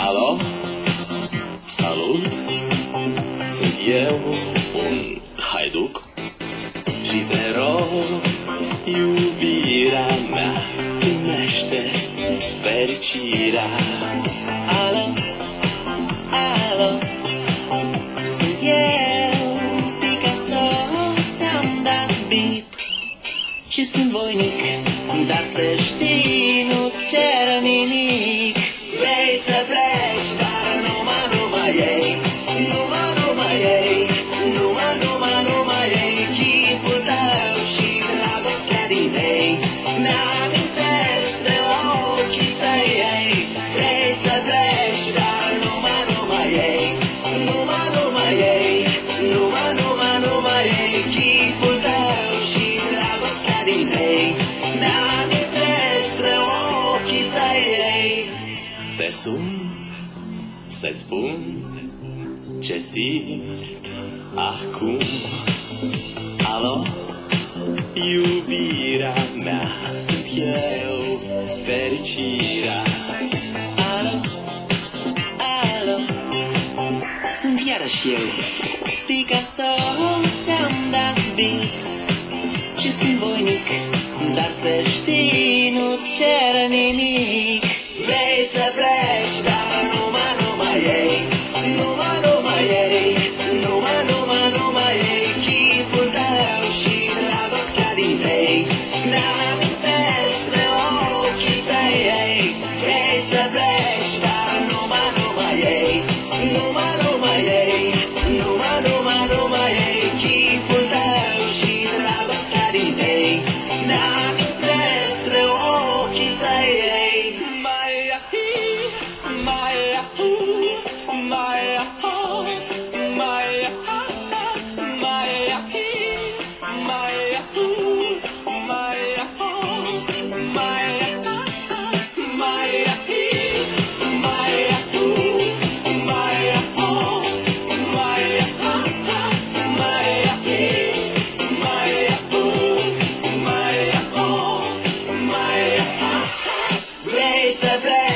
Alo? Salut! Sunt eu, un haiduc, și te rog, iubirea mea, primește fericirea. Alo? Alo? Sunt eu, Picasso, ți-am dat bip și sunt voinic, dar să știi, nu-ți cer nimic. Vrei să pleci, dar numai ei, numai ei, numai ei, chipul tău și dragostea din tei, mi-amintesc de ochii tăi, ei. Vrei să pleci, dar numai ei, numai ei, numai ei, chipul tău și dragostea din tei, mi-amintesc de ochii tăi, ei. Te sun să-ți spun ce simt acum. Alo? Iubirea mea, sunt eu, fericirea. Alo? Alo? Sunt iarăși eu, Picasso, ți-am dat bip și sunt voinic, dar să știi, nu-ți cer nimic. Vrei să pleci, dar numai ei, numai ei, numai ei, chipul tău și dragostea din tei, mi-amintesc de ochii tăi, ei. Vrei să pleci, dar numai ei, numai ei, numai ei, chipul tău și dragostea din tei, mi-amintesc de ochii tăi, ei. Vrei să pleci.